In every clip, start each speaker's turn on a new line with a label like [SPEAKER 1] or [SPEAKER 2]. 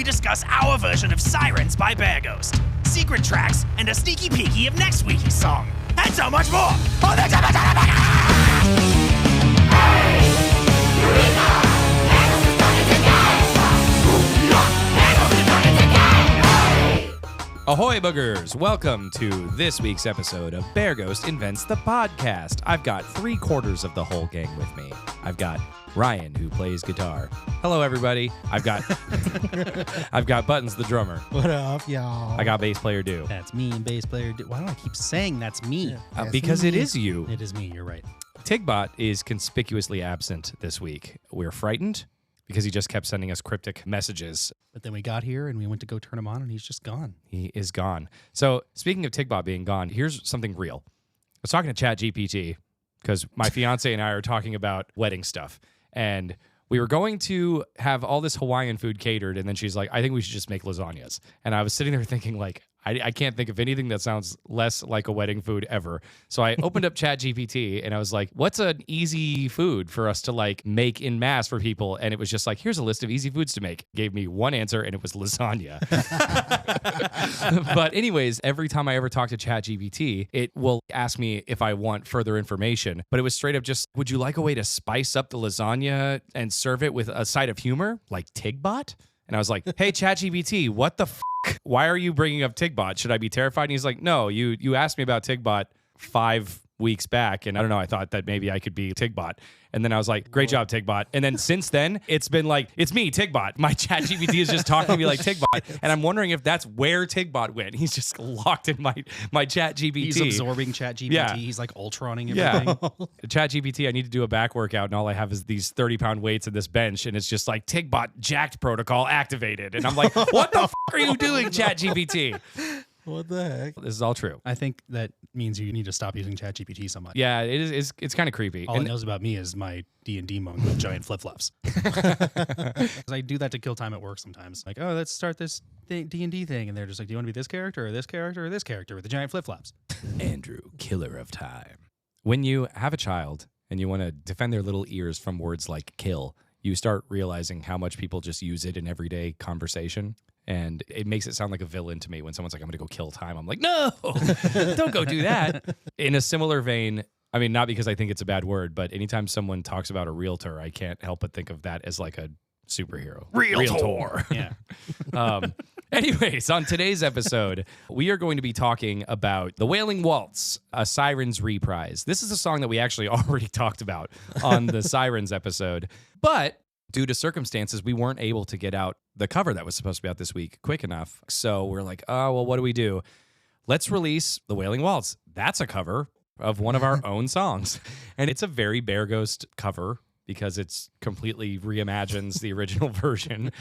[SPEAKER 1] we discuss our version of Sirens by Bear Ghost, secret tracks, and a sneaky peeky of next week's song, and so much more on the Tigbot Podcast!
[SPEAKER 2] Ahoy, boogers! Welcome to this week's episode of Bear Ghost Invents the Podcast. I've got 3/4 of the whole gang with me. I've got Ryan, who plays guitar. Hello, everybody. I've got Buttons, the drummer.
[SPEAKER 3] What up, y'all?
[SPEAKER 2] I got bass player Do.
[SPEAKER 4] That's me, bass player. Why do I keep saying that's me?
[SPEAKER 2] Because it is you.
[SPEAKER 4] It is me, you're right.
[SPEAKER 2] Tigbot is conspicuously absent this week. We're frightened because he just kept sending us cryptic messages.
[SPEAKER 4] But then we got here and we went to go turn him on and he's just gone.
[SPEAKER 2] He is gone. So speaking of Tigbot being gone, here's something real. I was talking to ChatGPT because my fiance and I are talking about wedding stuff. And we were going to have all this Hawaiian food catered. And then she's like, I think we should just make lasagnas. And I was sitting there thinking like, I can't think of anything that sounds less like a wedding food ever. So I opened up ChatGPT and I was like, what's an easy food for us to like make in mass for people? And it was just like, here's a list of easy foods to make. Gave me one answer and it was lasagna. But anyways, every time I ever talk to ChatGPT, it will ask me if I want further information. But it was straight up just, would you like a way to spice up the lasagna and serve it with a side of humor like Tigbot? And I was like, hey, ChatGPT, what the why are you bringing up Tigbot? Should I be terrified? And he's like, no, you asked me about Tigbot 5 weeks back, and I don't know, I thought that maybe I could be Tigbot. And then I was like, great job, Tigbot. And then since then, it's been like, it's me, Tigbot. My ChatGPT is just talking to me like Tigbot. And I'm wondering if that's where Tigbot went. He's just locked in my ChatGPT.
[SPEAKER 4] He's absorbing ChatGPT.
[SPEAKER 2] Yeah.
[SPEAKER 4] He's like Ultroning everything.
[SPEAKER 2] Yeah. ChatGPT, I need to do a back workout, and all I have is these 30-pound weights and this bench, and it's just like, Tigbot jacked protocol activated. And I'm like, what the are you doing, ChatGPT?
[SPEAKER 3] What the heck?
[SPEAKER 2] This is all true.
[SPEAKER 4] I think that means you need to stop using ChatGPT so much.
[SPEAKER 2] Yeah, it's kind of creepy.
[SPEAKER 4] All it knows about me is my D&D monk with giant flip-flops. I do that to kill time at work sometimes. Like, oh, let's start this D&D thing. And they're just like, do you want to be this character or this character or this character with the giant flip-flops?
[SPEAKER 2] Andrew, killer of time. When you have a child and you want to defend their little ears from words like kill, you start realizing how much people just use it in everyday conversation. And it makes it sound like a villain to me when someone's like, I'm going to go kill time. I'm like, no, don't go do that. In a similar vein, I mean, not because I think it's a bad word, but anytime someone talks about a realtor, I can't help but think of that as like a superhero. Realtor.
[SPEAKER 4] Yeah.
[SPEAKER 2] Anyways, on today's episode, we are going to be talking about the Wailing Waltz, a Sirens reprise. This is a song that we actually already talked about on the Sirens episode, but due to circumstances, we weren't able to get out the cover that was supposed to be out this week quick enough. So we're like, oh, well, what do we do? Let's release the Wailing Waltz. That's a cover of one of our own songs. And it's a very Bear Ghost cover because it's completely reimagines the original version.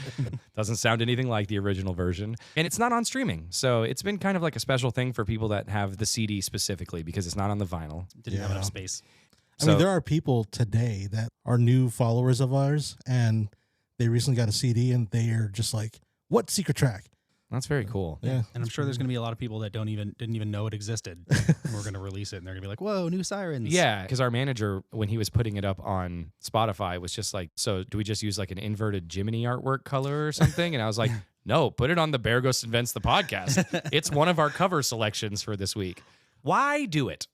[SPEAKER 2] Doesn't sound anything like the original version. And it's not on streaming. So it's been kind of like a special thing for people that have the CD specifically because it's not on the vinyl.
[SPEAKER 4] Didn't have enough space.
[SPEAKER 3] I mean, there are people today that are new followers of ours, and they recently got a CD, and they are just like, what secret track?
[SPEAKER 2] That's very cool.
[SPEAKER 3] Yeah.
[SPEAKER 4] And I'm sure there's going to be a lot of people that didn't even know it existed. We're going to release it, and they're going to be like, whoa, new Sirens.
[SPEAKER 2] Yeah, because our manager, when he was putting it up on Spotify, was just like, so do we just use like an inverted Jiminy artwork color or something? And I was like, no, put it on the Bear Ghost Invents the Podcast. It's one of our cover selections for this week. Why do it?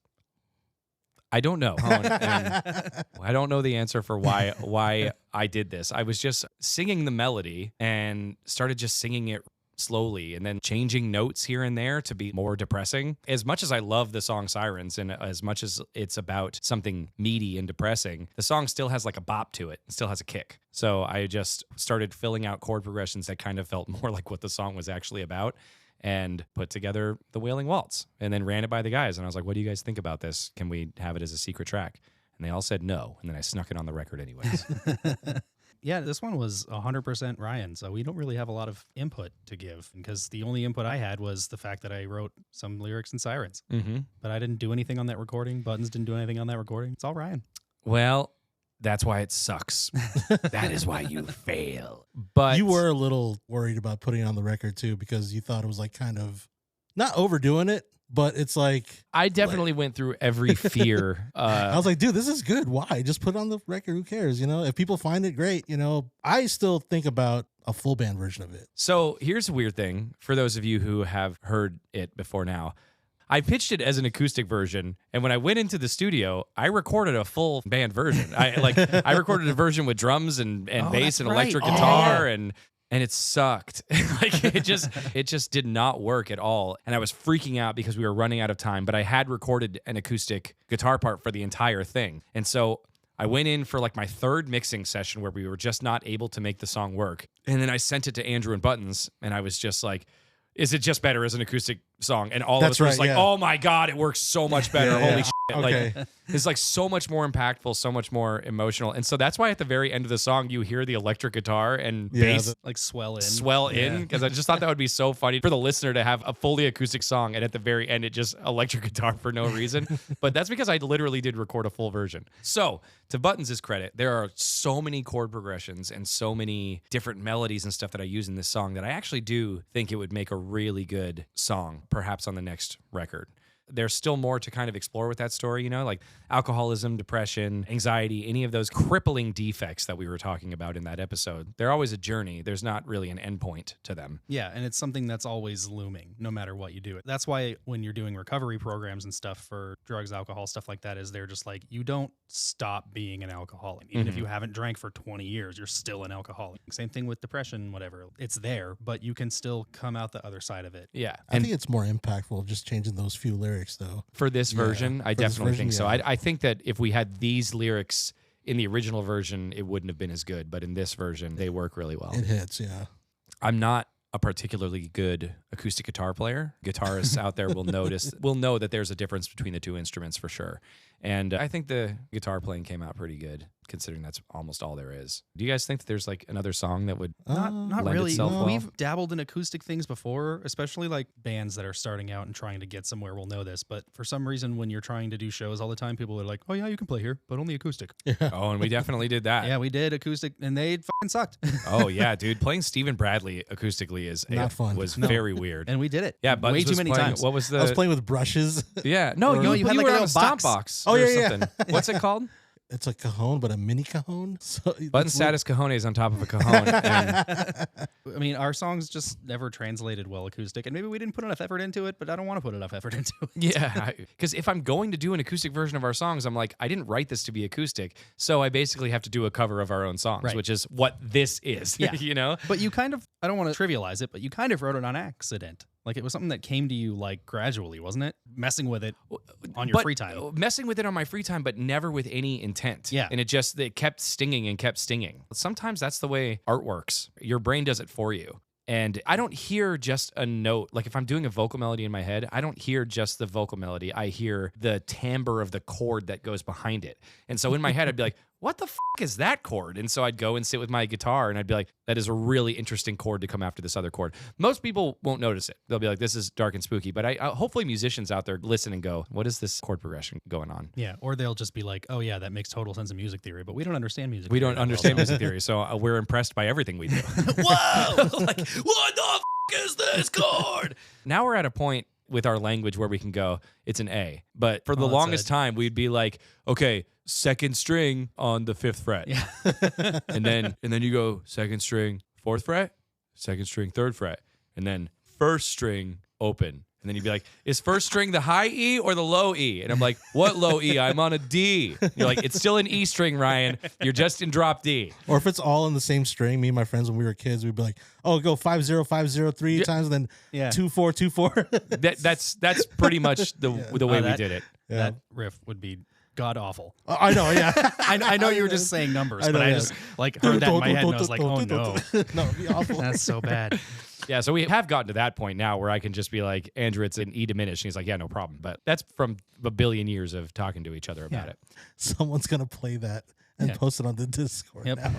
[SPEAKER 2] I don't know. I don't know the answer for why I did this. I was just singing the melody and started just singing it slowly and then changing notes here and there to be more depressing. As much as I love the song Sirens and as much as it's about something meaty and depressing, the song still has like a bop to it. It still has a kick. So I just started filling out chord progressions that kind of felt more like what the song was actually about, and put together the Wailing Waltz and then ran it by the guys. And I was like, what do you guys think about this? Can we have it as a secret track? And they all said no. And then I snuck it on the record anyways.
[SPEAKER 4] Yeah, this one was 100% Ryan, so we don't really have a lot of input to give because the only input I had was the fact that I wrote some lyrics in Sirens.
[SPEAKER 2] Mm-hmm.
[SPEAKER 4] But I didn't do anything on that recording. Buttons didn't do anything on that recording. It's all Ryan.
[SPEAKER 2] Well, that's why it sucks. That is why you fail. But
[SPEAKER 3] You were a little worried about putting it on the record, too, because you thought it was like kind of not overdoing it, but it's like
[SPEAKER 2] I definitely went through every fear.
[SPEAKER 3] I was like, dude, this is good. Why? Just put it on the record. Who cares? You know, if people find it great, you know, I still think about a full band version of it.
[SPEAKER 2] So here's a weird thing for those of you who have heard it before now. I pitched it as an acoustic version, and when I went into the studio, I recorded a full band version. I recorded a version with drums and bass and electric guitar and it sucked. Like it just did not work at all. And I was freaking out because we were running out of time, but I had recorded an acoustic guitar part for the entire thing. And so I went in for like my third mixing session where we were just not able to make the song work. And then I sent it to Andrew and Buttons, and I was just like, is it just better as an acoustic song? And all of us were just like, oh my God, it works so much better. Holy shit.
[SPEAKER 3] Okay.
[SPEAKER 2] Like, it's like so much more impactful, so much more emotional. And so that's why at the very end of the song, you hear the electric guitar and bass
[SPEAKER 4] like swell
[SPEAKER 2] in. Because I just thought that would be so funny for the listener to have a fully acoustic song. And at the very end, it just electric guitar for no reason. But that's because I literally did record a full version. So to Buttons' credit, there are so many chord progressions and so many different melodies and stuff that I use in this song that I actually do think it would make a really good song, perhaps on the next record. There's still more to kind of explore with that story, you know, like alcoholism, depression, anxiety, any of those crippling defects that we were talking about in that episode. They're always a journey. There's not really an endpoint to them.
[SPEAKER 4] Yeah, and it's something that's always looming, no matter what you do. That's why when you're doing recovery programs and stuff for drugs, alcohol, stuff like that, is they're just like, you don't stop being an alcoholic. Even if you haven't drank for 20 years, you're still an alcoholic. Same thing with depression, whatever. It's there, but you can still come out the other side of it.
[SPEAKER 2] Yeah.
[SPEAKER 3] I think it's more impactful just changing those few lyrics, though.
[SPEAKER 2] For this version, I definitely think so.
[SPEAKER 3] yeah.
[SPEAKER 2] I think that if we had these lyrics in the original version, it wouldn't have been as good. But in this version, they work really well.
[SPEAKER 3] It hits, yeah.
[SPEAKER 2] I'm not a particularly good acoustic guitar player. Guitarists out there will know that there's a difference between the two instruments for sure. And I think the guitar playing came out pretty good, considering that's almost all there is. Do you guys think that there's like another song that would
[SPEAKER 4] Not
[SPEAKER 2] lend
[SPEAKER 4] really.
[SPEAKER 2] itself well?
[SPEAKER 4] We've dabbled in acoustic things before, especially like bands that are starting out and trying to get somewhere will know this. But for some reason, when you're trying to do shows all the time, people are like, oh yeah, you can play here, but only acoustic.
[SPEAKER 2] Oh, and we definitely did that.
[SPEAKER 4] Yeah, we did acoustic and they fucking sucked.
[SPEAKER 2] Oh yeah, dude. Playing Stephen Bradley acoustically
[SPEAKER 3] Not fun.
[SPEAKER 2] was very weird.
[SPEAKER 4] And we did it.
[SPEAKER 2] Yeah, but
[SPEAKER 4] way too many times.
[SPEAKER 2] What was the
[SPEAKER 3] I was playing with brushes.
[SPEAKER 2] Yeah. No,
[SPEAKER 3] Or-
[SPEAKER 2] you
[SPEAKER 4] had like
[SPEAKER 2] were
[SPEAKER 4] a
[SPEAKER 2] on
[SPEAKER 4] little
[SPEAKER 2] a stomp
[SPEAKER 4] box.
[SPEAKER 2] box.
[SPEAKER 3] Oh,
[SPEAKER 2] or
[SPEAKER 3] yeah.
[SPEAKER 2] something. What's it called?
[SPEAKER 3] It's a cajon, but a mini cajon. So
[SPEAKER 2] Button status cajones on top of a cajon. And
[SPEAKER 4] I mean, our songs just never translated well acoustic, and maybe we didn't put enough effort into it, but I don't want to put enough effort into it.
[SPEAKER 2] yeah, because if I'm going to do an acoustic version of our songs, I'm like, I didn't write this to be acoustic, so I basically have to do a cover of our own songs,
[SPEAKER 4] Right.
[SPEAKER 2] which is what this is.
[SPEAKER 4] Yeah.
[SPEAKER 2] You know?
[SPEAKER 4] But you kind of, I don't want to trivialize it, but you kind of wrote it on accident. Like it was something that came to you like gradually, wasn't it? Messing with it on your
[SPEAKER 2] But
[SPEAKER 4] free time.
[SPEAKER 2] messing with it on my free time, but never with any intent.
[SPEAKER 4] Yeah.
[SPEAKER 2] And it kept stinging and kept stinging. Sometimes that's the way art works. Your brain does it for you. And I don't hear just a note. Like if I'm doing a vocal melody in my head, I don't hear just the vocal melody. I hear the timbre of the chord that goes behind it. And so in my head, I'd be like, what the f*** is that chord? And so I'd go and sit with my guitar and I'd be like, that is a really interesting chord to come after this other chord. Most people won't notice it. They'll be like, this is dark and spooky. But I hopefully musicians out there listen and go, what is this chord progression going on?
[SPEAKER 4] Yeah, or they'll just be like, oh yeah, that makes total sense of music theory, but we don't understand music
[SPEAKER 2] We
[SPEAKER 4] theory
[SPEAKER 2] don't
[SPEAKER 4] that
[SPEAKER 2] understand
[SPEAKER 4] well.
[SPEAKER 2] music theory, so we're impressed by everything we do.
[SPEAKER 1] Whoa! Like, what the f is this chord?
[SPEAKER 2] Now we're at a point with our language where we can go, it's an A. But for the
[SPEAKER 4] that's
[SPEAKER 2] longest time, we'd be like, okay, second string on the 5th fret.
[SPEAKER 4] Yeah.
[SPEAKER 2] and then you go second string, 4th fret, second string, 3rd fret, and then first string open. And then you'd be like, is first string the high E or the low E? And I'm like, what low E? I'm on a D. You're like, it's still an E string, Ryan. You're just in drop D.
[SPEAKER 3] Or if it's all in the same string, me and my friends when we were kids, we'd be like, "Oh, go 5-0, 5-0 3 times, and then 2-4, 2-4."
[SPEAKER 2] That's pretty much the way we
[SPEAKER 4] that-
[SPEAKER 2] did it.
[SPEAKER 4] That riff would be god awful.
[SPEAKER 3] I know, yeah.
[SPEAKER 4] I know you were just saying numbers,
[SPEAKER 3] I know,
[SPEAKER 4] but I
[SPEAKER 3] yeah.
[SPEAKER 4] just like heard that in my head and I was like, oh no,
[SPEAKER 3] No, it'd be awful.
[SPEAKER 4] that's so bad.
[SPEAKER 2] Yeah, so we have gotten to that point now where I can just be like, Andrew, it's an E diminished. And he's like, yeah, no problem. But that's from a billion years of talking to each other about it.
[SPEAKER 3] Someone's gonna play that and post it on the Discord
[SPEAKER 4] Yep.
[SPEAKER 3] now.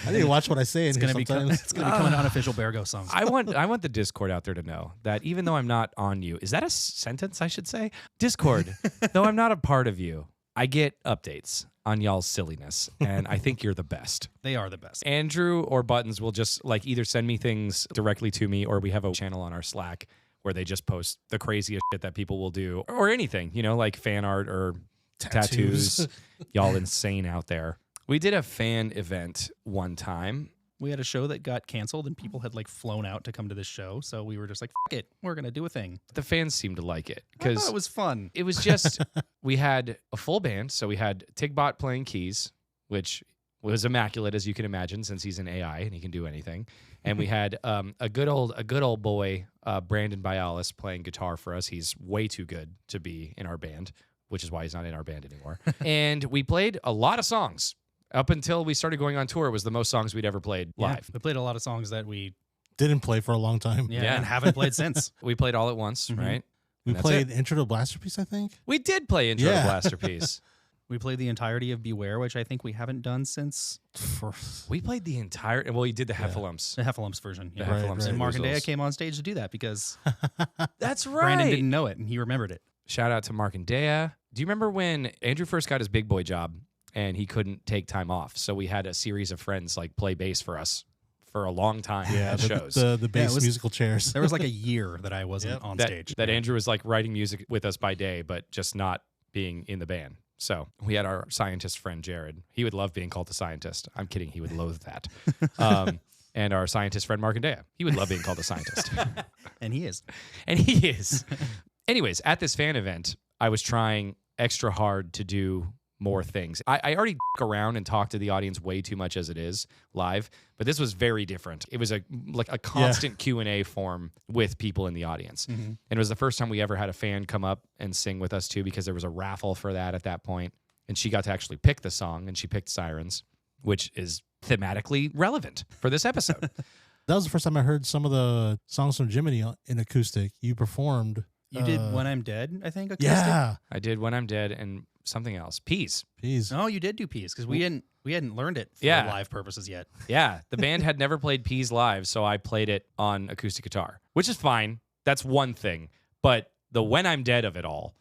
[SPEAKER 3] I need to watch what I say in
[SPEAKER 4] It's
[SPEAKER 3] here
[SPEAKER 4] gonna be
[SPEAKER 3] sometimes.
[SPEAKER 4] it's gonna become an unofficial Beargo song.
[SPEAKER 2] I want the Discord out there to know that even though I'm not on you, is that a sentence I should say? Discord, though I'm not a part of you, I get updates on y'all's silliness, and I think you're the best.
[SPEAKER 4] They are the best.
[SPEAKER 2] Andrew or Buttons will just like either send me things directly to me, or we have a channel on our Slack where they just post the craziest shit that people will do or anything, like fan art or tattoos. Y'all insane out there. We did a fan event one time.
[SPEAKER 4] We had a show that got canceled and people had like flown out to come to this show. So we were just like, F it, we're going to do a thing.
[SPEAKER 2] The fans seemed to like it
[SPEAKER 4] I thought
[SPEAKER 2] because
[SPEAKER 4] it was fun.
[SPEAKER 2] it was just, we had a full band. So we had Tigbot playing keys, which was immaculate, as you can imagine, since he's an AI and he can do anything. And we had a good old boy, Brandon Bialis, playing guitar for us. He's way too good to be in our band, which is why he's not in our band anymore. And we played a lot of songs. Up until we started going on tour, it was the most songs we'd ever played live.
[SPEAKER 4] We played a lot of songs that we
[SPEAKER 3] Didn't play for a long time.
[SPEAKER 2] Yeah.
[SPEAKER 4] and haven't played since.
[SPEAKER 2] We played all at once, right?
[SPEAKER 3] We
[SPEAKER 2] And that's
[SPEAKER 3] played
[SPEAKER 2] it.
[SPEAKER 3] Intro to Blasterpiece, I think.
[SPEAKER 2] We did play Intro
[SPEAKER 3] Yeah.
[SPEAKER 2] to Blasterpiece.
[SPEAKER 4] We played the entirety of Beware, which I think we haven't done since
[SPEAKER 2] We played the entire. Well, we did the Heffalumps.
[SPEAKER 4] the Heffalumps version.
[SPEAKER 2] The
[SPEAKER 4] Yeah.
[SPEAKER 3] Right,
[SPEAKER 2] Heffalumps
[SPEAKER 3] right.
[SPEAKER 4] And Mark and Dea
[SPEAKER 2] Woozles.
[SPEAKER 4] came on stage to do that because
[SPEAKER 2] That's right.
[SPEAKER 4] Brandon didn't know it and he remembered it.
[SPEAKER 2] Shout out to Mark and Dea. Do you remember when Andrew first got his big boy job and he couldn't take time off? So we had a series of friends like play bass for us for a long time at shows.
[SPEAKER 3] The bass
[SPEAKER 4] it was-
[SPEAKER 3] musical chairs.
[SPEAKER 4] There was like a year that I wasn't on
[SPEAKER 2] that,
[SPEAKER 4] stage.
[SPEAKER 2] that Andrew was like writing music with us by day, but just not being in the band. So we had our scientist friend, Jared. He would love being called the scientist. I'm kidding. He would loathe that. And our scientist friend, Mark and Dea. He would love being called the scientist.
[SPEAKER 4] And he is.
[SPEAKER 2] And he is. Anyways, at this fan event, I was trying extra hard to do more things. I already around and talk to the audience way too much as it is live, but this was very different. It was a constant Q&A form with people in the audience. And it was the first time we ever had a fan come up and sing with us too, because there was a raffle for that at that point. And she got to actually pick the song, and she picked Sirens, which is thematically relevant for this episode.
[SPEAKER 3] That was the first time I heard some of the songs from Jiminy in acoustic. You performed.
[SPEAKER 4] You did When I'm Dead, I think. Acoustic?
[SPEAKER 3] Yeah.
[SPEAKER 2] I did When I'm Dead and something else. Peas.
[SPEAKER 3] Jeez.
[SPEAKER 4] No, you did do Peas because we hadn't learned it for
[SPEAKER 2] Yeah.
[SPEAKER 4] live purposes yet.
[SPEAKER 2] Yeah, the band had never played Peas live, so I played it on acoustic guitar, which is fine. That's one thing. But the When I'm Dead of it all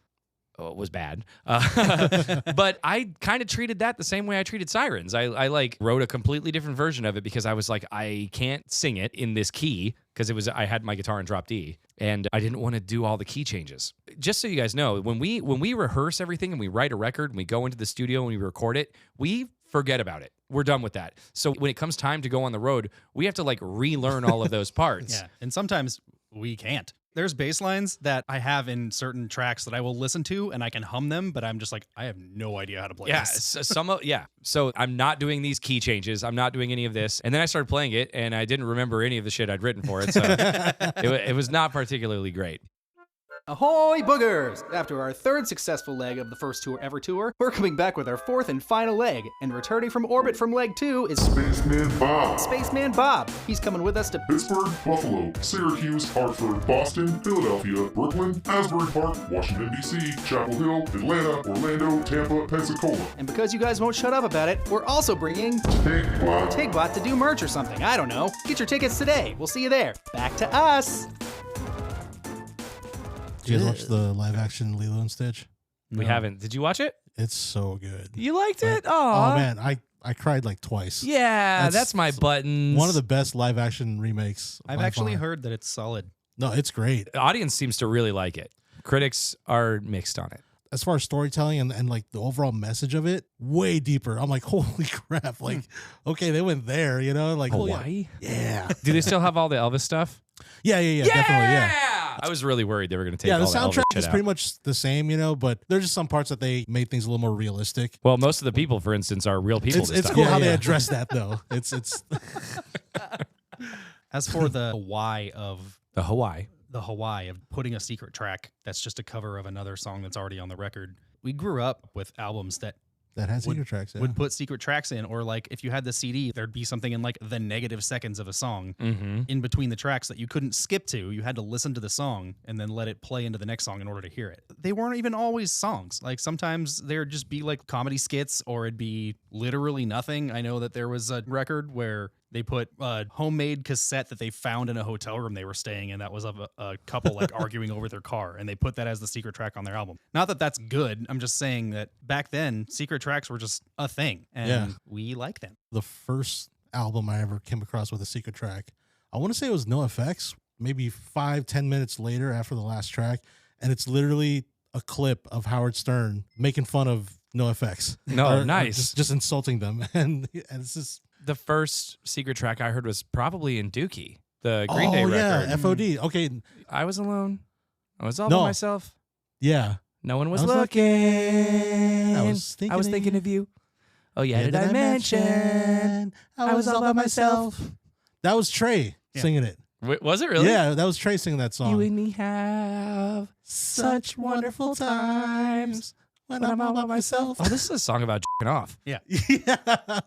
[SPEAKER 2] was bad. But I kind of treated that the same way I treated Sirens. I like wrote a completely different version of it because I was like, I can't sing it in this key because I had my guitar in drop D and I didn't want to do all the key changes. Just so you guys know, when we rehearse everything and we write a record and we go into the studio and we record it, we forget about it. We're done with that. So when it comes time to go on the road, we have to like relearn all of those parts.
[SPEAKER 4] Yeah, and sometimes we can't. There's bass lines that I have in certain tracks that I will listen to and I can hum them, but I'm just like, I have no idea how to play
[SPEAKER 2] Yeah,
[SPEAKER 4] this.
[SPEAKER 2] So I'm not doing these key changes. I'm not doing any of this. And then I started playing it, and I didn't remember any of the shit I'd written for it. So it was not particularly great.
[SPEAKER 5] Ahoy, boogers! After our third successful leg of the first tour ever tour, we're coming back with our fourth and final leg, and returning from orbit from leg 2 is
[SPEAKER 6] Spaceman Bob.
[SPEAKER 5] Spaceman Bob. He's coming with us to
[SPEAKER 6] Pittsburgh, Buffalo, Syracuse, Hartford, Boston, Philadelphia, Brooklyn, Asbury Park, Washington, D.C., Chapel Hill, Atlanta, Orlando, Tampa, Pensacola.
[SPEAKER 5] And because you guys won't shut up about it, we're also bringing
[SPEAKER 6] Tigbot.
[SPEAKER 5] Tigbot to do merch or something. I don't know. Get your tickets today. We'll see you there. Back to us.
[SPEAKER 3] Did you guys watch the live action Lilo and Stitch?
[SPEAKER 2] We haven't. Did you watch it?
[SPEAKER 3] It's so good.
[SPEAKER 2] You liked it?
[SPEAKER 3] Oh man, I cried like twice.
[SPEAKER 2] Yeah, that's my buttons.
[SPEAKER 3] One of the best live action remakes.
[SPEAKER 4] I've
[SPEAKER 3] by
[SPEAKER 4] actually
[SPEAKER 3] far.
[SPEAKER 4] heard that it's solid.
[SPEAKER 3] No, it's great.
[SPEAKER 2] The audience seems to really like it. Critics are mixed on it.
[SPEAKER 3] As far as storytelling and like the overall message of it, way deeper. I'm like, holy crap! Like, okay, they went there, you know, like
[SPEAKER 2] Hawaii?
[SPEAKER 3] Yeah,
[SPEAKER 2] Do they still have all the Elvis stuff?
[SPEAKER 3] yeah, definitely, yeah.
[SPEAKER 2] I was really worried they were going to take
[SPEAKER 3] Yeah, the
[SPEAKER 2] all the Elvis
[SPEAKER 3] soundtrack
[SPEAKER 2] shit
[SPEAKER 3] is
[SPEAKER 2] out.
[SPEAKER 3] pretty much the same, you know, but there's just some parts that they made things a little more realistic.
[SPEAKER 2] Well, most of the people, for instance, are real people.
[SPEAKER 3] It's cool
[SPEAKER 2] time.
[SPEAKER 3] how they Yeah. address that though. It's
[SPEAKER 4] As for the why of
[SPEAKER 2] The Hawaii.
[SPEAKER 4] putting a secret track that's just a cover of another song that's already on the record, we grew up with albums that
[SPEAKER 3] that has secret tracks. Yeah.
[SPEAKER 4] would put secret tracks in, or like if you had the CD, there'd be something in like the negative seconds of a song in between the tracks that you couldn't skip to. You had to listen to the song and then let it play into the next song in order to hear it. They weren't even always songs. Like sometimes there'd just be like comedy skits, or it'd be literally nothing. I know that there was a record where they put a homemade cassette that they found in a hotel room they were staying in that was of a couple like arguing over their car, and they put that as the secret track on their album. Not that that's good. I'm just saying that back then, secret tracks were just a thing, and we like them.
[SPEAKER 3] The first album I ever came across with a secret track, I want to say it was NoFX. maybe 5-10 minutes later after the last track, and it's literally a clip of Howard Stern making fun of NoFX.
[SPEAKER 2] No,
[SPEAKER 3] Or
[SPEAKER 2] nice.
[SPEAKER 3] just insulting them, and it's just
[SPEAKER 2] The first secret track I heard was probably in Dookie, the Green Day record.
[SPEAKER 3] yeah, FOD. Okay,
[SPEAKER 2] I was alone. I was all
[SPEAKER 3] No.
[SPEAKER 2] by myself.
[SPEAKER 3] yeah.
[SPEAKER 2] No one was,
[SPEAKER 3] I was
[SPEAKER 2] looking.
[SPEAKER 3] I was thinking
[SPEAKER 2] of you. Oh yeah, did I mention?
[SPEAKER 3] I was all by myself? That was Trey singing it.
[SPEAKER 2] Was it really?
[SPEAKER 3] Yeah, that was Trey singing that song.
[SPEAKER 2] You and me have
[SPEAKER 3] Such wonderful times when I'm all by myself.
[SPEAKER 2] Oh, this is a song about jerking off.
[SPEAKER 4] Yeah.
[SPEAKER 3] Yeah.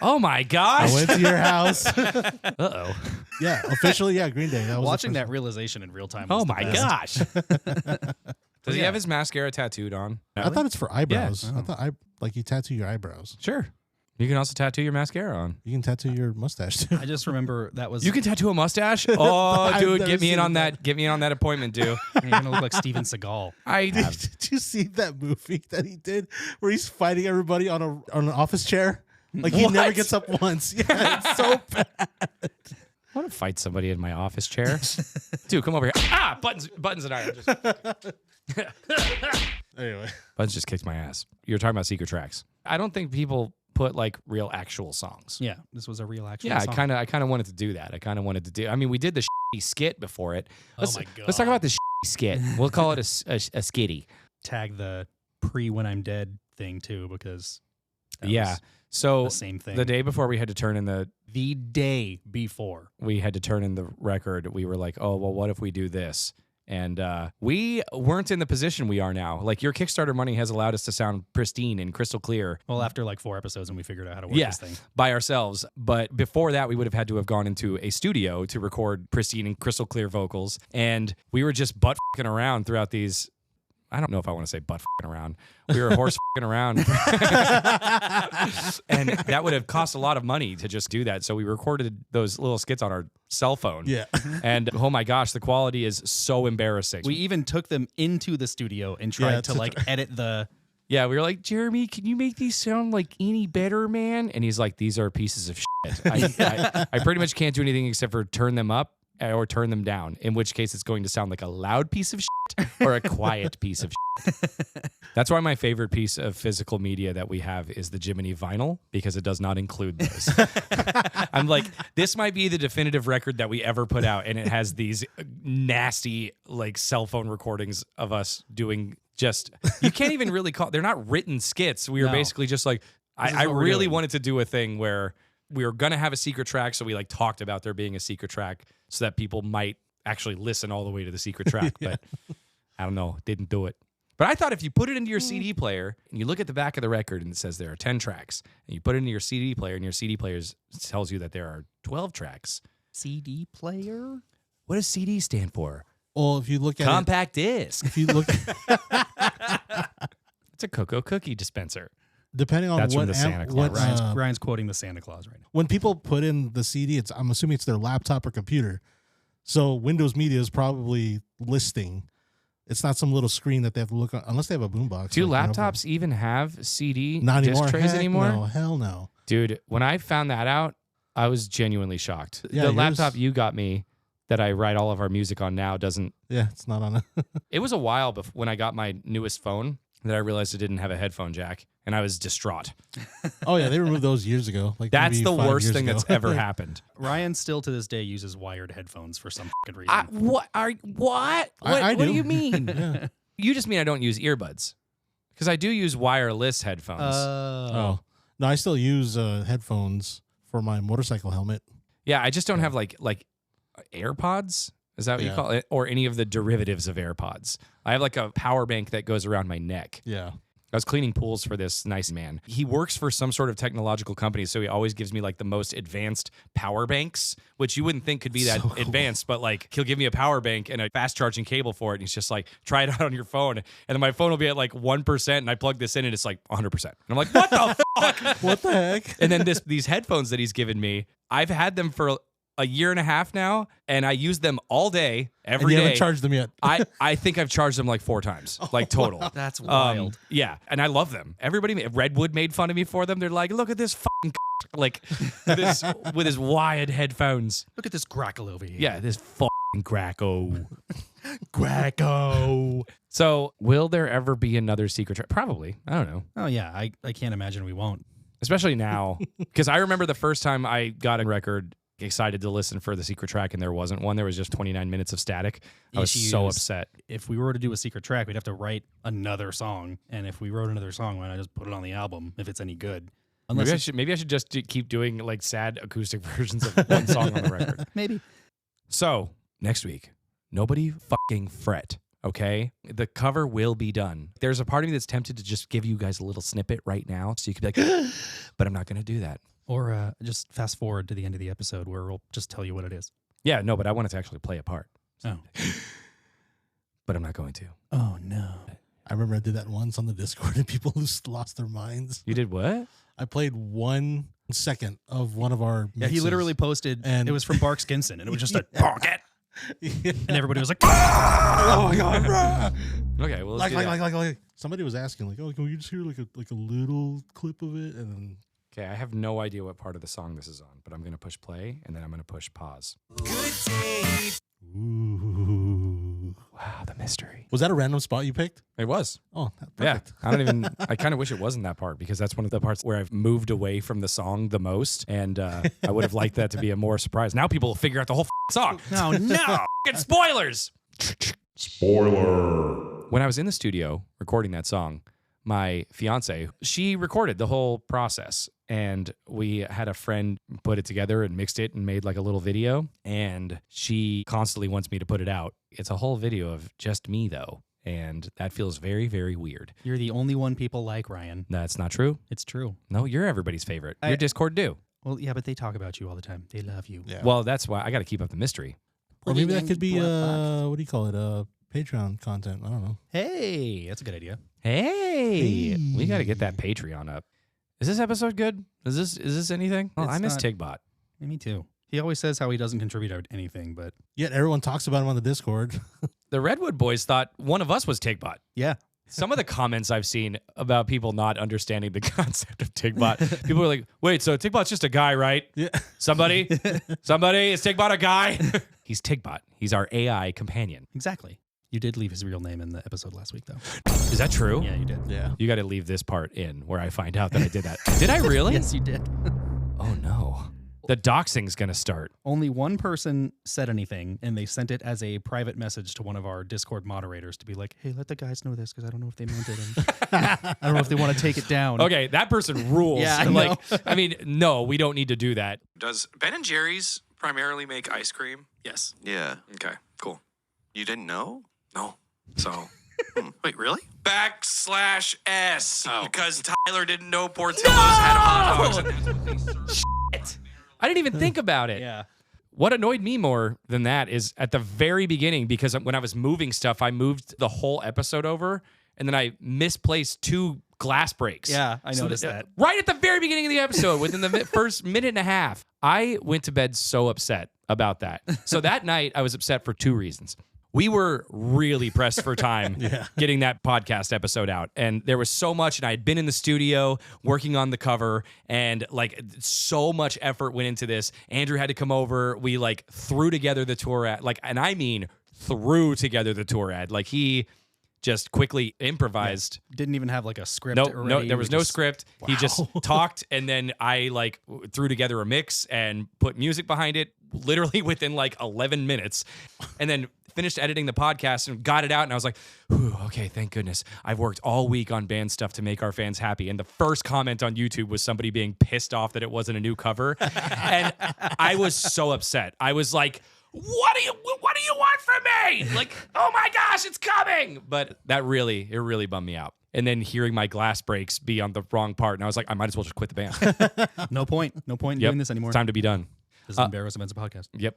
[SPEAKER 2] Oh my
[SPEAKER 3] I
[SPEAKER 2] gosh.
[SPEAKER 3] went to your house.
[SPEAKER 2] Uh-oh.
[SPEAKER 3] Yeah, officially, yeah, Green Day. That was
[SPEAKER 4] Watching
[SPEAKER 3] the
[SPEAKER 4] that
[SPEAKER 3] first
[SPEAKER 4] realization in real time.
[SPEAKER 2] Oh
[SPEAKER 4] Was the
[SPEAKER 2] my
[SPEAKER 4] best.
[SPEAKER 2] gosh. Does he have his mascara tattooed on?
[SPEAKER 3] one. I thought it's for eyebrows.
[SPEAKER 2] Yeah.
[SPEAKER 3] I thought like you tattoo your eyebrows.
[SPEAKER 2] Sure. You can also tattoo your mascara on.
[SPEAKER 3] You can tattoo your mustache too.
[SPEAKER 4] I just remember that was
[SPEAKER 2] You can tattoo a mustache? Oh,
[SPEAKER 3] I've
[SPEAKER 2] dude,
[SPEAKER 3] never
[SPEAKER 2] get me in
[SPEAKER 3] seen
[SPEAKER 2] on
[SPEAKER 3] that.
[SPEAKER 2] that. Get me in on that appointment, dude.
[SPEAKER 4] You're gonna look like Steven Seagal.
[SPEAKER 2] I have.
[SPEAKER 3] Did you see that movie that he did where he's fighting everybody on an office chair? Like he never
[SPEAKER 2] What?
[SPEAKER 3] gets up once. Yeah, it's so bad.
[SPEAKER 2] I want to fight somebody in my office chair. Dude, come over here. Ah, buttons and iron.
[SPEAKER 3] Anyway,
[SPEAKER 2] Buttons just kicked my ass. You were talking about secret tracks. I don't think people put like real actual songs.
[SPEAKER 4] Yeah, this was a real actual
[SPEAKER 2] Yeah,
[SPEAKER 4] song.
[SPEAKER 2] I kind of wanted to do that. I kind of wanted to do. I mean, we did the shitty skit before it. Let's,
[SPEAKER 4] my
[SPEAKER 2] Let's talk
[SPEAKER 4] God.
[SPEAKER 2] about the shitty skit. We'll call it a skitty.
[SPEAKER 4] Tag the when I'm dead thing too, because that
[SPEAKER 2] Yeah.
[SPEAKER 4] was
[SPEAKER 2] So
[SPEAKER 4] the same thing.
[SPEAKER 2] the day before we had to turn in the
[SPEAKER 4] day before.
[SPEAKER 2] record, we were like, oh well, what if we do this? And we weren't in the position we are now. Like your Kickstarter money has allowed us to sound pristine and crystal clear.
[SPEAKER 4] Well, after like 4 episodes, and we figured out how to work
[SPEAKER 2] Yeah,
[SPEAKER 4] this thing.
[SPEAKER 2] by ourselves. But before that, we would have had to have gone into a studio to record pristine and crystal clear vocals. And we were just butt fucking around throughout these. I don't know if I want to say butt fucking around. We were horse fucking around. And that would have cost a lot of money to just do that. So we recorded those little skits on our cell phone.
[SPEAKER 3] yeah.
[SPEAKER 2] And oh my gosh, the quality is so embarrassing.
[SPEAKER 4] We even took them into the studio and tried to like edit the.
[SPEAKER 2] Yeah, we were like, Jeremy, can you make these sound like any better, man? And he's like, these are pieces of shit. I pretty much can't do anything except for turn them up or turn them down, in which case it's going to sound like a loud piece of shit or a quiet piece of shit. That's why my favorite piece of physical media that we have is the Jiminy vinyl, because it does not include those. I'm like, this might be the definitive record that we ever put out, and it has these nasty like cell phone recordings of us doing just, you can't even really call, they're not written skits. We were
[SPEAKER 4] No.
[SPEAKER 2] basically just like, I
[SPEAKER 4] what we're
[SPEAKER 2] really
[SPEAKER 4] doing.
[SPEAKER 2] wanted to do a thing where we were going to have a secret track. So we like talked about there being a secret track so that people might actually listen all the way to the secret track. But I don't know, didn't do it. But I thought if you put it into your CD player and you look at the back of the record and it says there are 10 tracks, and you put it into your CD player and your CD player tells you that there are 12 tracks.
[SPEAKER 4] CD player?
[SPEAKER 2] What does CD stand for?
[SPEAKER 3] Well, if you look at
[SPEAKER 2] Compact disc.
[SPEAKER 3] if you look,
[SPEAKER 2] It's a Cocoa cookie dispenser.
[SPEAKER 3] depending on
[SPEAKER 2] That's from
[SPEAKER 3] what
[SPEAKER 2] the Santa
[SPEAKER 3] what,
[SPEAKER 2] Claus.
[SPEAKER 4] Ryan's quoting the Santa Claus right now.
[SPEAKER 3] when people put in the CD, I'm assuming it's their laptop or computer. So Windows Media is probably listing. It's not some little screen that they have to look on, unless they have a boombox.
[SPEAKER 2] Do
[SPEAKER 3] like, you know,
[SPEAKER 2] laptops even have CD
[SPEAKER 3] not
[SPEAKER 2] disc
[SPEAKER 3] anymore?
[SPEAKER 2] trays
[SPEAKER 3] Heck
[SPEAKER 2] anymore?
[SPEAKER 3] No, hell no.
[SPEAKER 2] Dude, when I found that out, I was genuinely shocked.
[SPEAKER 3] Yeah,
[SPEAKER 2] the
[SPEAKER 3] yours-
[SPEAKER 2] laptop you got me that I write all of our music on now doesn't.
[SPEAKER 3] Yeah, it's not on a.
[SPEAKER 2] It was a while before when I got my newest phone that I realized it didn't have a headphone jack, and I was distraught.
[SPEAKER 3] Oh yeah, they removed those years ago. Like
[SPEAKER 2] That's
[SPEAKER 3] maybe
[SPEAKER 2] the
[SPEAKER 3] 5
[SPEAKER 2] worst
[SPEAKER 3] years
[SPEAKER 2] thing
[SPEAKER 3] ago.
[SPEAKER 2] that's ever happened.
[SPEAKER 4] Ryan still to this day uses wired headphones for some fucking reason.
[SPEAKER 2] What?
[SPEAKER 3] I
[SPEAKER 2] What
[SPEAKER 3] do.
[SPEAKER 2] do you mean?
[SPEAKER 3] Yeah.
[SPEAKER 2] You just mean I don't use earbuds, because I do use wireless headphones.
[SPEAKER 3] Oh no, I still use headphones for my motorcycle helmet.
[SPEAKER 2] Yeah, I just don't have like AirPods. Is that what you
[SPEAKER 3] Yeah.
[SPEAKER 2] call it? Or any of the derivatives of AirPods. I have like a power bank that goes around my neck.
[SPEAKER 3] Yeah.
[SPEAKER 2] I was cleaning pools for this nice man. He works for some sort of technological company, so he always gives me like the most advanced power banks, which you wouldn't think could be that
[SPEAKER 3] So cool.
[SPEAKER 2] advanced, but like he'll give me a power bank and a fast charging cable for it. And he's just like, try it out on your phone. And then my phone will be at like 1%, and I plug this in and it's like 100%. And I'm like, what the fuck?
[SPEAKER 3] What the heck?
[SPEAKER 2] And then these headphones that he's given me, I've had them for a year and a half now, and I use them all day,
[SPEAKER 3] And
[SPEAKER 2] every
[SPEAKER 3] you
[SPEAKER 2] day.
[SPEAKER 3] haven't charged them yet.
[SPEAKER 2] I think I've charged them like 4 times, like total.
[SPEAKER 4] That's wild.
[SPEAKER 2] Yeah, and I love them. Everybody, Redwood made fun of me for them. They're like, look at this fucking like this with his wired headphones.
[SPEAKER 4] Look at this grackle over here.
[SPEAKER 2] Yeah, this fuck. Greco. Greco. So, will there ever be another secret track? Probably. I don't know.
[SPEAKER 4] Oh, yeah. I can't imagine we won't.
[SPEAKER 2] Especially now. Because I remember the first time I got a record, excited to listen for the secret track, and there wasn't one. There was just 29 minutes of static. I was so upset.
[SPEAKER 4] If we were to do a secret track, we'd have to write another song. And if we wrote another song, why not just put it on the album if it's any good?
[SPEAKER 2] Maybe I should just keep doing like sad acoustic versions of one song on the record.
[SPEAKER 4] Maybe.
[SPEAKER 2] So, next week, nobody fucking fret, okay? The cover will be done. There's a part of me that's tempted to just give you guys a little snippet right now so you could be like, but I'm not going to do that.
[SPEAKER 4] Or just fast forward to the end of the episode where we'll just tell you what it is.
[SPEAKER 2] Yeah, no, but I wanted to actually play a part.
[SPEAKER 4] Oh.
[SPEAKER 2] But I'm not going to.
[SPEAKER 4] Oh, no.
[SPEAKER 3] I remember I did that once on the Discord and people just lost their minds.
[SPEAKER 2] You did what?
[SPEAKER 3] I played 1 second of one of our
[SPEAKER 4] Yeah, he
[SPEAKER 3] mixes.
[SPEAKER 4] literally posted,
[SPEAKER 3] And-
[SPEAKER 4] it was from Bark Skinson, and it was just a bonk it.
[SPEAKER 3] Yeah.
[SPEAKER 4] And everybody was like, oh my God, bro.
[SPEAKER 2] Okay, well, let's do that.
[SPEAKER 3] like somebody was asking like, oh, can we just hear like a little clip of it? And then
[SPEAKER 2] Okay, I have no idea what part of the song this is on, but I'm going to push play, and then I'm going to push pause.
[SPEAKER 3] ooh.
[SPEAKER 2] Wow, the mystery.
[SPEAKER 3] Was that a random spot you picked?
[SPEAKER 2] It was.
[SPEAKER 3] Oh,
[SPEAKER 2] Yeah,
[SPEAKER 3] perfect.
[SPEAKER 2] I kind of wish it wasn't that part because that's one of the parts where I've moved away from the song the most, and I would have liked that to be a more surprise. Now people will figure out the whole song.
[SPEAKER 4] No, no.
[SPEAKER 2] Fucking spoilers!
[SPEAKER 6] Spoiler.
[SPEAKER 2] When I was in the studio recording that song, my fiance, she recorded the whole process, and we had a friend put it together and mixed it and made like a little video, and she constantly wants me to put it out. It's a whole video of just me though, and that feels very, very weird.
[SPEAKER 4] You're the only one people like, Ryan.
[SPEAKER 2] That's not true.
[SPEAKER 4] It's true.
[SPEAKER 2] No, you're everybody's favorite. Your Discord do.
[SPEAKER 4] Well, yeah, but they talk about you all the time. They love you.
[SPEAKER 3] Yeah.
[SPEAKER 2] Well, that's why I got to keep up the mystery.
[SPEAKER 3] Or maybe that could be what do you call it? Patreon content. I don't know.
[SPEAKER 4] Hey, that's a good idea.
[SPEAKER 2] Hey, we got to get that Patreon up. Is this episode good? Is this anything? Oh,
[SPEAKER 4] It's
[SPEAKER 2] I miss
[SPEAKER 4] not-
[SPEAKER 2] Tigbot.
[SPEAKER 4] Me too. He always says how he doesn't contribute out anything, but
[SPEAKER 3] Yet everyone talks about him on the Discord.
[SPEAKER 2] The Redwood boys thought one of us was Tigbot.
[SPEAKER 4] yeah.
[SPEAKER 2] Some of the comments I've seen about people not understanding the concept of Tigbot, people are like, wait, so Tigbot's just a guy, right?
[SPEAKER 3] Yeah.
[SPEAKER 2] Somebody, is Tigbot a guy? He's Tigbot. He's our AI companion.
[SPEAKER 4] Exactly. You did leave his real name in the episode last week, though.
[SPEAKER 2] Is that true?
[SPEAKER 4] Yeah, you did.
[SPEAKER 3] Yeah.
[SPEAKER 2] You got to leave this part in where I find out that I did that. Did I really?
[SPEAKER 4] Yes, you did.
[SPEAKER 2] Oh, no. The doxing's going to start.
[SPEAKER 4] Only one person said anything, and they sent it as a private message to one of our Discord moderators to be like, hey, let the guys know this because I don't know if they meant it. And I don't know if they want to take it down.
[SPEAKER 2] Okay, that person rules.
[SPEAKER 4] Yeah, I
[SPEAKER 2] like,
[SPEAKER 4] know.
[SPEAKER 2] I mean, no, we don't need to do that.
[SPEAKER 7] Does Ben and Jerry's primarily make ice cream? Yes.
[SPEAKER 8] Yeah.
[SPEAKER 7] Okay, cool.
[SPEAKER 8] You didn't know?
[SPEAKER 7] No. So, wait, really? /S.
[SPEAKER 8] Oh.
[SPEAKER 7] Because Tyler didn't know Portillo's had hot dogs. And that's what they served.
[SPEAKER 2] I didn't even think about it.
[SPEAKER 4] Yeah.
[SPEAKER 2] What annoyed me more than that is at the very beginning, because when I was moving stuff, I moved the whole episode over, and then I misplaced 2 glass breaks.
[SPEAKER 4] Yeah, I noticed that.
[SPEAKER 2] Right at the very beginning of the episode, within the first minute and a half. I went to bed so upset about that. So that night, I was upset for 2 reasons. We were really pressed for time getting that podcast episode out. And there was so much, and I had been in the studio working on the cover, and like so much effort went into this. Andrew had to come over. We like threw together the tour ad, like, and I mean threw together the tour ad. Like he just quickly improvised.
[SPEAKER 4] Didn't even have like a script.
[SPEAKER 2] No,
[SPEAKER 4] already.
[SPEAKER 2] there was
[SPEAKER 4] We
[SPEAKER 2] no
[SPEAKER 4] just-
[SPEAKER 2] script. He just talked, and then I like threw together a mix and put music behind it literally within like 11 minutes, and then finished editing the podcast and got it out. And I was like, "Whew, okay, thank goodness. I've worked all week on band stuff to make our fans happy." And the first comment on YouTube was somebody being pissed off that it wasn't a new cover. And I was so upset. I was like, what do you want from me? Like, oh my gosh, it's coming. But it really bummed me out. And then hearing my glass breaks be on the wrong part. And I was like, I might as well just quit the band.
[SPEAKER 4] No point. No point in
[SPEAKER 2] Yep.
[SPEAKER 4] doing this anymore.
[SPEAKER 2] It's time to be done.
[SPEAKER 4] This is Embarrass Events, a podcast.
[SPEAKER 2] Yep.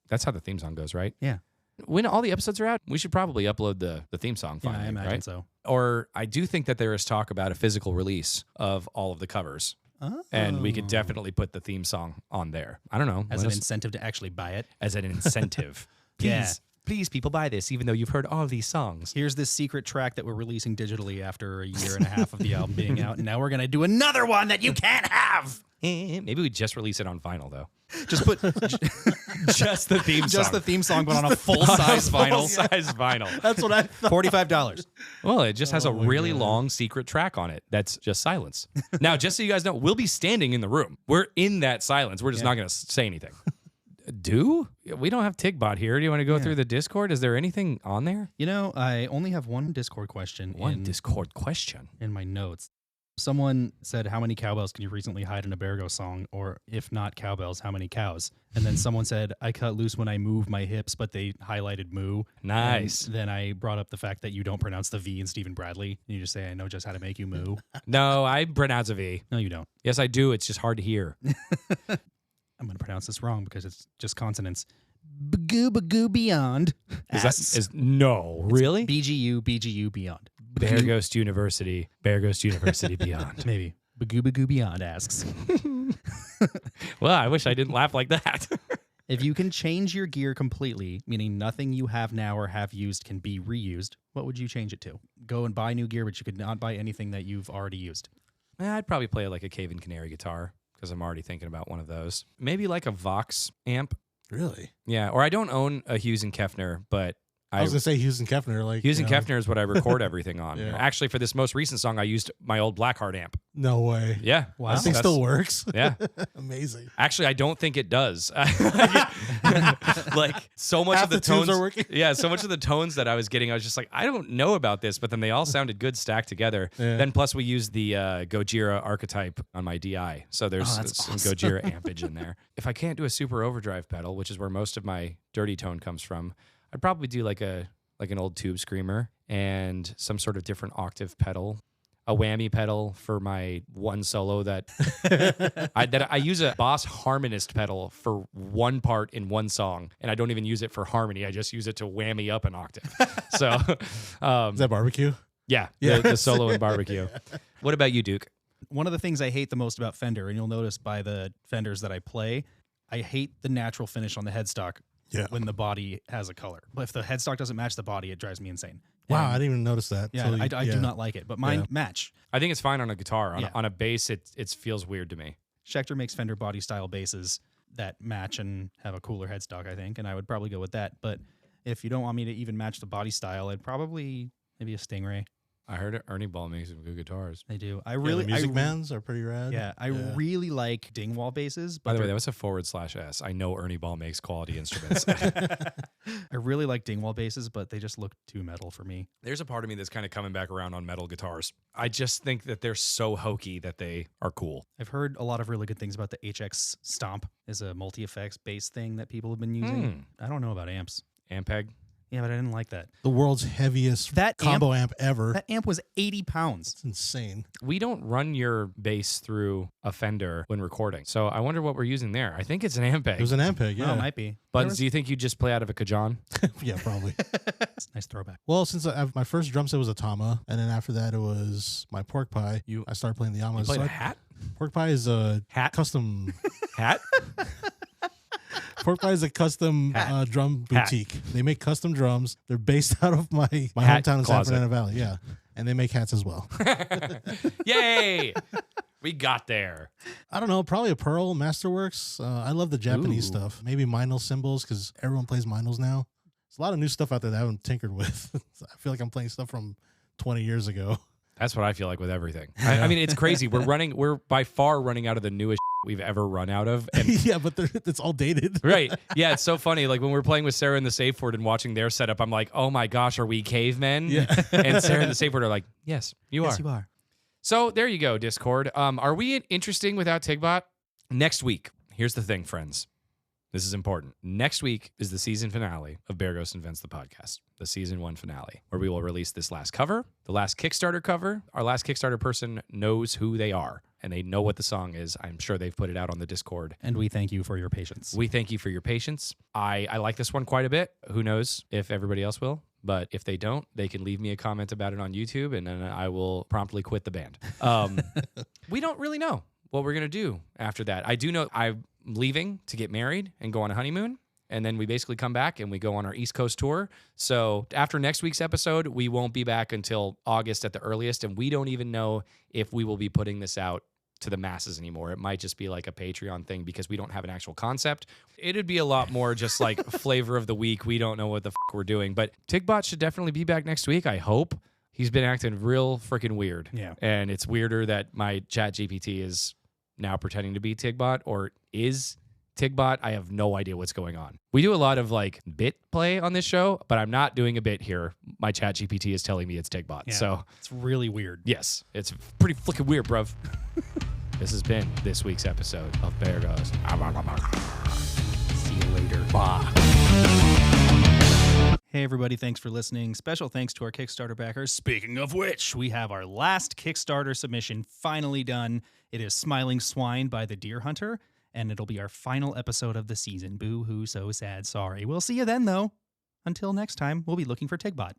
[SPEAKER 2] That's how the theme song goes, right?
[SPEAKER 4] Yeah.
[SPEAKER 2] When all the episodes are out, we should probably upload the theme song
[SPEAKER 4] Yeah,
[SPEAKER 2] finally,
[SPEAKER 4] I imagine
[SPEAKER 2] right?
[SPEAKER 4] so.
[SPEAKER 2] Or I do think that there is talk about a physical release of all of the covers. And we could definitely put the theme song on there. I don't know.
[SPEAKER 4] As
[SPEAKER 2] Let
[SPEAKER 4] an
[SPEAKER 2] us-
[SPEAKER 4] incentive to actually buy it.
[SPEAKER 2] as an incentive.
[SPEAKER 4] Yeah.
[SPEAKER 2] Please, people buy this, even though you've heard all of these songs.
[SPEAKER 4] Here's this secret track that we're releasing digitally after a year and a half of the album being out. And now we're going to do another one that you can't have.
[SPEAKER 2] Maybe we just release it on vinyl, though.
[SPEAKER 4] Just put
[SPEAKER 2] Just the theme song.
[SPEAKER 4] just the theme song, but on a full-size vinyl.
[SPEAKER 2] Full-size vinyl.
[SPEAKER 3] That's what I thought.
[SPEAKER 4] $45.
[SPEAKER 2] Well, it just has a
[SPEAKER 3] my
[SPEAKER 2] really
[SPEAKER 3] God.
[SPEAKER 2] long secret track on it. That's just silence. Now, just so you guys know, we'll be standing in the room. We're in that silence. We're just not going to say anything. We don't have Tigbot here. Do you want to go through the Discord? Is there anything on there?
[SPEAKER 4] You know, I only have one Discord question
[SPEAKER 2] One Discord question.
[SPEAKER 4] in my notes. Someone said, how many cowbells can you recently hide in a Bear Ghost song? Or if not cowbells, how many cows? And then someone said, I cut loose when I move my hips, but they highlighted moo.
[SPEAKER 2] Nice.
[SPEAKER 4] And then I brought up the fact that you don't pronounce the V in Stephen Bradley. And you just say, I know just how to make you moo.
[SPEAKER 2] No, I pronounce a V.
[SPEAKER 4] No, you don't.
[SPEAKER 2] Yes, I do. It's just hard to hear.
[SPEAKER 4] I'm going to pronounce this wrong because it's just consonants. Bagoo beyond.
[SPEAKER 2] No, really?
[SPEAKER 4] BGU beyond.
[SPEAKER 2] Bear Ghost University Beyond.
[SPEAKER 4] Maybe. Bagoo beyond asks.
[SPEAKER 2] Well, I wish I didn't laugh like that.
[SPEAKER 4] If you can change your gear completely, meaning nothing you have now or have used can be reused, what would you change it to? Go and buy new gear, but you could not buy anything that you've already used.
[SPEAKER 2] I'd probably play like a Cave and Canary guitar because I'm already thinking about one of those. Maybe like a Vox amp.
[SPEAKER 3] Really?
[SPEAKER 2] Yeah, or I don't own a Hughes and Kefner, but
[SPEAKER 3] I was gonna say Hughes and Kefner. Like
[SPEAKER 2] Hughes
[SPEAKER 3] you
[SPEAKER 2] and
[SPEAKER 3] know.
[SPEAKER 2] Kefner is what I record everything on.
[SPEAKER 3] Yeah.
[SPEAKER 2] Actually, for this most recent song, I used my old Blackheart amp.
[SPEAKER 3] No way.
[SPEAKER 2] Yeah.
[SPEAKER 4] Wow.
[SPEAKER 3] That thing still works.
[SPEAKER 2] Yeah.
[SPEAKER 3] Amazing.
[SPEAKER 2] Actually, I don't think it does. Like so much
[SPEAKER 3] Half
[SPEAKER 2] of the
[SPEAKER 3] the tunes
[SPEAKER 2] tones
[SPEAKER 3] are working.
[SPEAKER 2] Yeah, so much of the tones that I was getting, I was just like, I don't know about this, but then they all sounded good stacked together.
[SPEAKER 3] Yeah.
[SPEAKER 2] Then plus we used the Gojira archetype on my DI, so there's
[SPEAKER 4] that's
[SPEAKER 2] some
[SPEAKER 4] awesome.
[SPEAKER 2] Gojira ampage in there. If I can't do a super overdrive pedal, which is where most of my dirty tone comes from, I'd probably do like an old tube screamer and some sort of different octave pedal. A whammy pedal for my one solo that I use a Boss harmonist pedal for one part in one song, and I don't even use it for harmony. I just use it to whammy up an octave. So,
[SPEAKER 3] Is that barbecue?
[SPEAKER 2] yeah,
[SPEAKER 3] Yeah.
[SPEAKER 2] the solo in barbecue. What about you, Duke?
[SPEAKER 4] One of the things I hate the most about Fender, and you'll notice by the Fenders that I play, I hate the natural finish on the headstock
[SPEAKER 3] Yeah.
[SPEAKER 4] when the body has a color. But if the headstock doesn't match the body, it drives me insane.
[SPEAKER 3] Wow, I
[SPEAKER 4] And,
[SPEAKER 3] didn't even notice that.
[SPEAKER 4] yeah,
[SPEAKER 3] till you-
[SPEAKER 4] I do not like it, but mine
[SPEAKER 3] Yeah.
[SPEAKER 4] match.
[SPEAKER 2] I think it's fine on a guitar.
[SPEAKER 4] Yeah.
[SPEAKER 2] On a bass, it feels weird to me.
[SPEAKER 4] Schecter makes Fender body style basses that match and have a cooler headstock, I think, and I would probably go with that. But if you don't want me to even match the body style, I'd probably maybe a Stingray.
[SPEAKER 2] I heard Ernie Ball makes some good guitars.
[SPEAKER 4] I do.
[SPEAKER 3] Yeah, the Music Mans are pretty rad.
[SPEAKER 4] Yeah, I really like Dingwall basses. But
[SPEAKER 2] By the way,
[SPEAKER 4] they're-
[SPEAKER 2] that was a /S. I know Ernie Ball makes quality instruments.
[SPEAKER 4] I really like Dingwall basses, but they just look too metal for me.
[SPEAKER 2] There's a part of me that's kind of coming back around on metal guitars. I just think that they're so hokey that they are cool.
[SPEAKER 4] I've heard a lot of really good things about the HX Stomp is a multi-effects bass thing that people have been using. I don't know about amps.
[SPEAKER 2] Ampeg.
[SPEAKER 4] Yeah, but I didn't like that.
[SPEAKER 3] The world's heaviest
[SPEAKER 4] That
[SPEAKER 3] combo amp ever.
[SPEAKER 4] That amp was 80 pounds.
[SPEAKER 3] It's insane.
[SPEAKER 2] We don't run your bass through a Fender when recording. So I wonder what we're using there. I think it's an Ampeg.
[SPEAKER 3] It was an Ampeg,
[SPEAKER 4] Yeah,
[SPEAKER 3] yeah.
[SPEAKER 4] it might be.
[SPEAKER 2] Buttons, do you think you just play out of a Kajan?
[SPEAKER 3] Yeah, probably.
[SPEAKER 4] Nice throwback.
[SPEAKER 3] Well, since my first drum set was a Tama, and then after that it was my pork pie. I started playing the Yamas.
[SPEAKER 2] You played
[SPEAKER 3] So
[SPEAKER 2] a hat?
[SPEAKER 3] Pork pie is a
[SPEAKER 2] Hat?
[SPEAKER 3] custom.
[SPEAKER 2] Hat?
[SPEAKER 3] Pork pie is a custom drum boutique. They make custom drums. They're based out of my
[SPEAKER 2] Hat
[SPEAKER 3] hometown in San
[SPEAKER 2] closet.
[SPEAKER 3] Fernando Valley. Yeah, and they make hats as well.
[SPEAKER 2] Yay! We got there.
[SPEAKER 3] I don't know, probably a Pearl Masterworks. I love the Japanese
[SPEAKER 4] Ooh.
[SPEAKER 3] stuff. Maybe Minel cymbals because everyone plays Minels now. There's a lot of new stuff out there that I haven't tinkered with. I feel like I'm playing stuff from 20 years ago.
[SPEAKER 2] That's what I feel like with everything. I mean, it's crazy. We're by far running out of the newest we've ever run out of. And
[SPEAKER 3] Yeah, but it's all dated.
[SPEAKER 2] right. Yeah, it's so funny. Like when we're playing with Sarah and the Safe Word and watching their setup, I'm like, oh my gosh, are we cavemen?
[SPEAKER 3] Yeah.
[SPEAKER 2] And Sarah and the Safe Word are like, yes, you
[SPEAKER 4] Yes,
[SPEAKER 2] are.
[SPEAKER 4] you are.
[SPEAKER 2] So there you go, Discord. Are we interesting without Tigbot? Next week, here's the thing, friends. This is important. Next week is the season finale of Bear Ghost Invents the Podcast, the season 1 finale, where we will release this last cover, the last Kickstarter cover. Our last Kickstarter person knows who they are, and they know what the song is. I'm sure they've put it out on the Discord.
[SPEAKER 4] And we thank you for your patience.
[SPEAKER 2] We thank you for your patience. I like this one quite a bit. Who knows if everybody else will? But if they don't, they can leave me a comment about it on YouTube, and then I will promptly quit the band. We don't really know what we're going to do after that. I do know I'm leaving to get married and go on a honeymoon, and then we basically come back and we go on our East Coast tour. So after next week's episode, we won't be back until August at the earliest, and we don't even know if we will be putting this out to the masses anymore. It might just be like a Patreon thing because we don't have an actual concept. It'd be a lot more just like flavor of the week. We don't know what the fuck we're doing. But Tigbot should definitely be back next week, I hope. He's been acting real freaking weird.
[SPEAKER 4] Yeah.
[SPEAKER 2] And it's weirder that my chat GPT is now pretending to be Tigbot or is Tigbot. I have no idea what's going on. We do a lot of like bit play on this show, but I'm not doing a bit here. My chat GPT is telling me it's Tigbot.
[SPEAKER 4] Yeah,
[SPEAKER 2] So
[SPEAKER 4] it's really weird.
[SPEAKER 2] yes, it's pretty flicking weird, bruv. This has been this week's episode of Bear Goes.
[SPEAKER 4] See you later. Bye. Hey, everybody. Thanks for listening. Special thanks to our Kickstarter backers. Speaking of which, we have our last Kickstarter submission finally done. It is Smiling Swine by the Deer Hunter, and it'll be our final episode of the season. Boo hoo, so sad, sorry. We'll see you then, though. Until next time, we'll be looking for Tigbot.